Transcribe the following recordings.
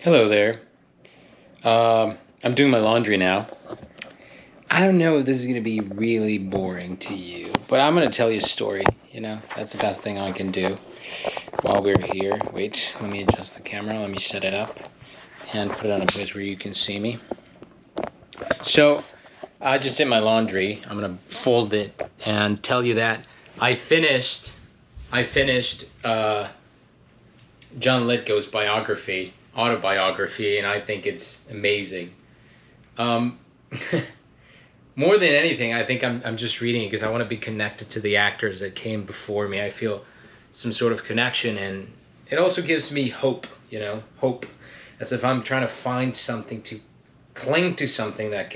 Hello there. I'm doing my laundry now. I don't know if this is going to be really boring to you, but I'm going to tell you a story. That's the best thing I can do while we're here. Wait, let me adjust the camera. Let me set it up and put it on a place where you can see me. So, I just did my laundry. I'm going to fold it and tell you that I finished John Lithgow's autobiography, and I think it's amazing. More than anything, I think I'm just reading it because I want to be connected to the actors that came before me. I feel some sort of connection, and it also gives me hope. Hope, as if I'm trying to find something to cling to, something that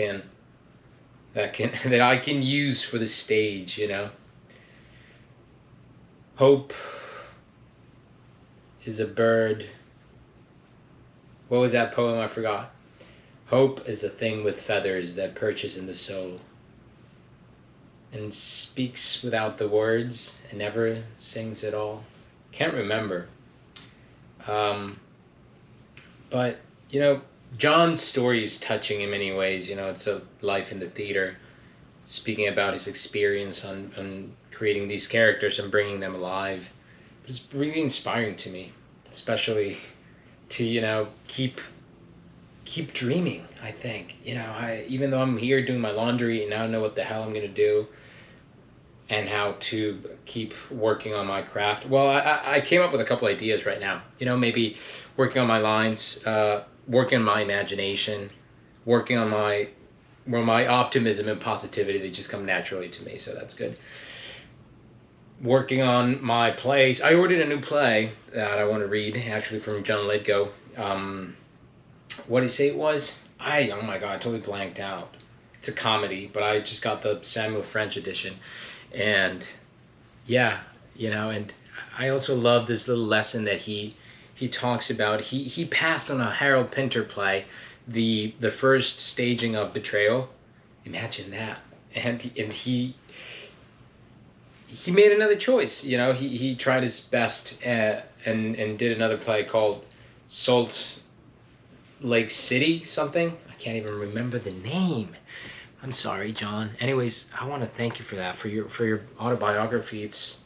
that I can use for the stage. Hope is a bird. What was that poem? I forgot. Hope is a thing with feathers that perches in the soul and speaks without the words and never sings at all. Can't remember. But, John's story is touching in many ways. It's a life in the theater, speaking about his experience on creating these characters and bringing them alive. But it's really inspiring to me, especially to, keep dreaming. I think, even though I'm here doing my laundry and I don't know what the hell I'm going to do and how to keep working on my craft. Well, I came up with a couple ideas right now. Maybe working on my lines, working on my imagination, working on my optimism and positivity. They just come naturally to me, so that's good. Working on my plays. I ordered a new play that I want to read, actually, from John Lithgow. What did he say it was? Oh my god, I totally blanked out. It's a comedy, but I just got the Samuel French edition. And yeah, and I also love this little lesson that he talks about. He passed on a Harold Pinter play, the first staging of Betrayal. Imagine that. And he made another choice. He tried his best and did another play called Salt Lake City something. I can't even remember the name. I'm sorry, John. Anyways, I want to thank you for that, for your autobiography. It's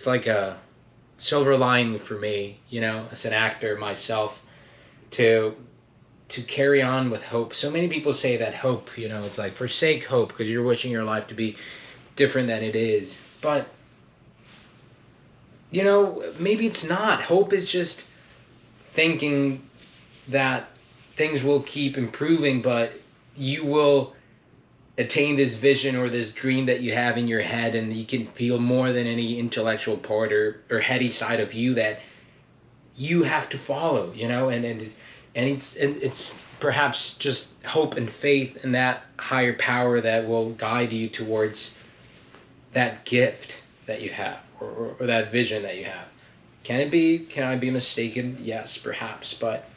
like a silver lining for me, as an actor myself, to carry on with hope. So many people say that hope, it's like forsake hope because you're wishing your life to be different than it is. But maybe it's not. Hope is just thinking that things will keep improving, but you will attain this vision or this dream that you have in your head, and you can feel more than any intellectual part or heady side of you that you have to follow, and it's perhaps just hope and faith in that higher power that will guide you towards that gift that you have or that vision that you have. Can I be mistaken? Yes, perhaps, but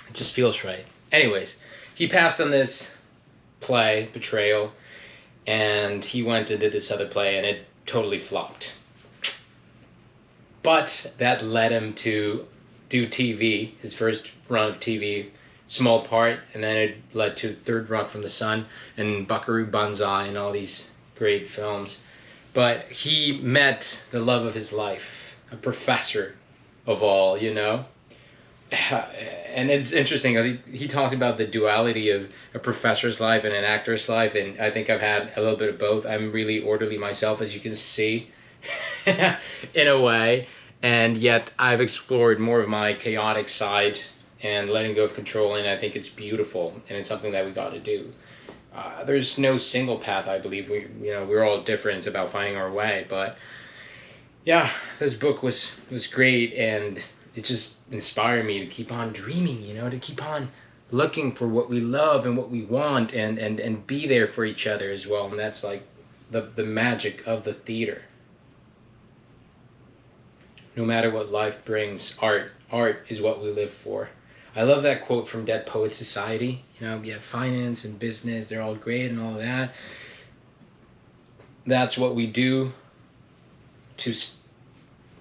it just feels right. Anyways, he passed on this play, Betrayal, and he went and did this other play, and it totally flopped. But that led him to do TV, his first run of TV, small part, and then it led to Third Rock from the Sun and Buckaroo Banzai and all these great films. But he met the love of his life, a professor of all, And it's interesting because he talked about the duality of a professor's life and an actor's life, and I think I've had a little bit of both. I'm really orderly myself, as you can see, in a way, and yet I've explored more of my chaotic side and letting go of control, and I think it's beautiful, and it's something that we got to do. There's no single path, I believe. We're all different. It's about finding our way, but yeah, this book was great, and it just inspired me to keep on dreaming, to keep on looking for what we love and what we want, and be there for each other as well. And that's like the magic of the theater. No matter what life brings, art is what we live for. I love that quote from Dead Poets Society. Finance and business, they're all great and all that. That's what we do to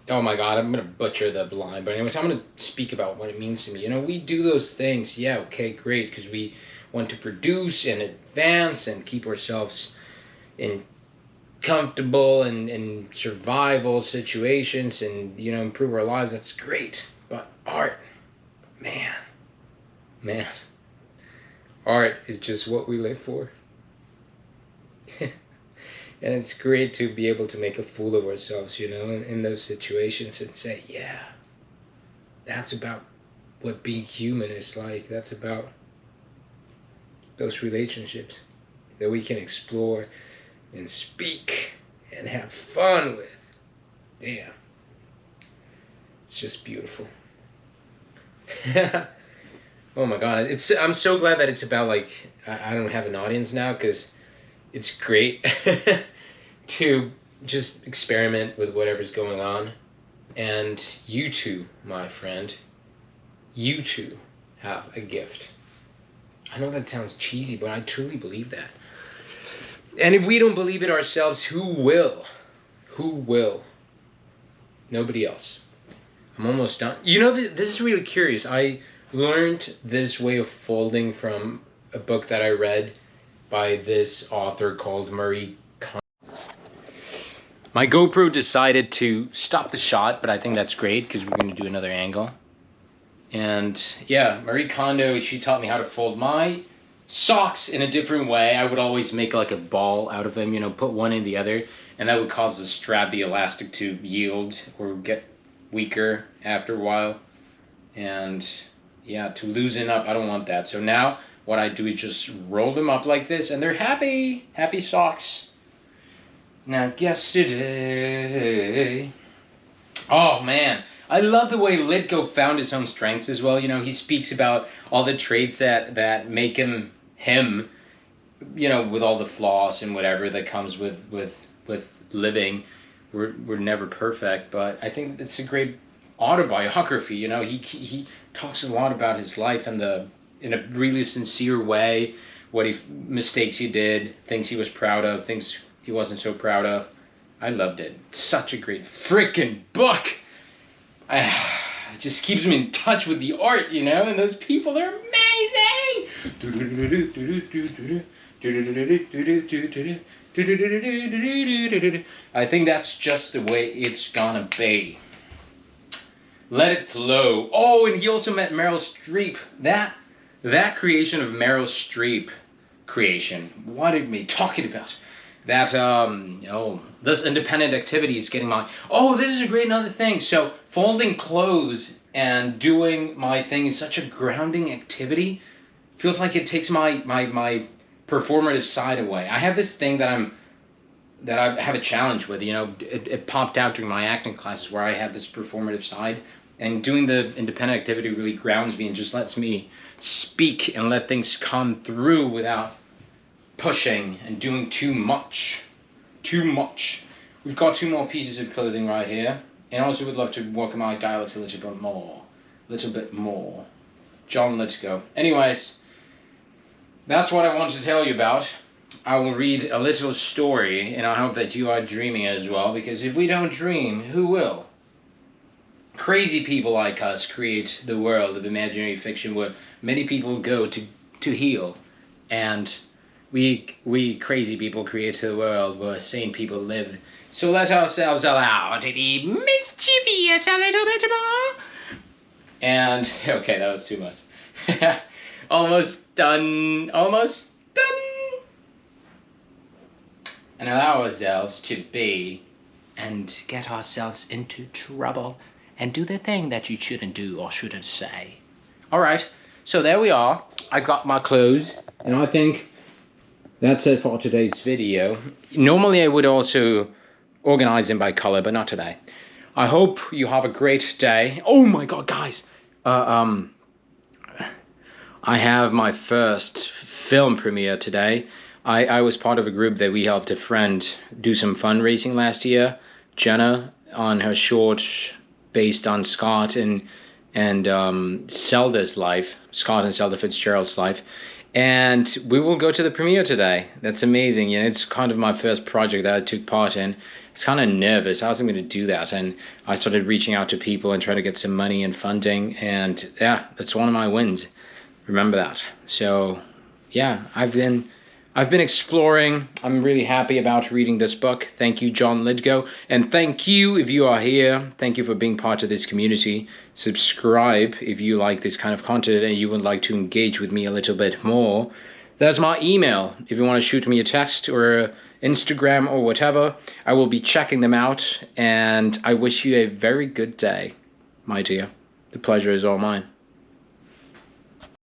oh my god, I'm gonna butcher the line, but anyways, I'm gonna speak about what it means to me. You know, we do those things, yeah, okay, great, because we want to produce and advance and keep ourselves in comfortable and survival situations and, you know, improve our lives. That's great. But art, man, man, art is just what we live for. And it's great to be able to make a fool of ourselves, you know, in those situations and say, yeah, that's about what being human is like. That's about those relationships that we can explore and speak and have fun with. Damn. It's just beautiful. Oh my god. I'm so glad that it's about, like, I don't have an audience now, because it's great to just experiment with whatever's going on. And you too, my friend, you too have a gift. I know that sounds cheesy, but I truly believe that. And if we don't believe it ourselves, who will? Who will? Nobody else. I'm almost done. You know, this is really curious. I learned this way of folding from a book that I read by this author called Marie Kondo. My GoPro decided to stop the shot, but I think that's great because we're going to do another angle. And yeah, Marie Kondo, she taught me how to fold my socks in a different way. I would always make like a ball out of them, you know, put one in the other, and that would cause the strap, the elastic, to yield or get weaker after a while. And yeah, to loosen up, I don't want that. So now what I do is just roll them up like this, and they're happy socks. Now guess today. Oh man, I love the way Lithgow found his own strengths as well. You know, he speaks about all the traits that make him, you know, with all the flaws and whatever that comes with living. We're never perfect, but I think it's a great autobiography. You know, he talks a lot about his life and in a really sincere way, mistakes he did, things he was proud of, things he wasn't so proud of. I loved it. Such a great freaking book. It just keeps me in touch with the art, you know, and those people, they're amazing. I think that's just the way it's gonna be. Let it flow. Oh, and he also met Meryl Streep. That creation of Meryl Streep creation. What are we talking about? That, this independent activity is getting this is a great another thing. So folding clothes and doing my thing is such a grounding activity. Feels like it takes my performative side away. I have this thing that I have a challenge with, you know, it popped out during my acting classes where I had this performative side, and doing the independent activity really grounds me and just lets me speak and let things come through without pushing and doing too much. We've got 2 more pieces of clothing right here, and I also would love to work on my dialects a little bit more. John Lithgow. Anyways, that's what I wanted to tell you about. I will read a little story, and I hope that you are dreaming as well, because if we don't dream, who will? Crazy people like us create the world of imaginary fiction where many people go to heal, and we crazy people create a world where sane people live. So let ourselves allow to be mischievous a little bit more. And, okay, that was too much. Almost done. And allow ourselves to be and get ourselves into trouble and do the thing that you shouldn't do or shouldn't say. Alright, so there we are. I got my clothes, and I think that's it for today's video. Normally I would also organize them by color, but not today. I hope you have a great day. Oh my god, guys! I have my first film premiere today. I was part of a group that we helped a friend do some fundraising last year, Jenna, on her short based on Scott and Zelda's life, Scott and Zelda Fitzgerald's life. And we will go to the premiere today. That's amazing. You know, it's kind of my first project that I took part in. I was kind of nervous. How was I going to do that? And I started reaching out to people and trying to get some money and funding. And yeah, that's one of my wins. Remember that. So yeah, I've been exploring. I'm really happy about reading this book. Thank you, John Lithgow. And thank you if you are here. Thank you for being part of this community. Subscribe if you like this kind of content and you would like to engage with me a little bit more. There's my email. If you want to shoot me a text or Instagram or whatever, I will be checking them out. And I wish you a very good day, my dear. The pleasure is all mine.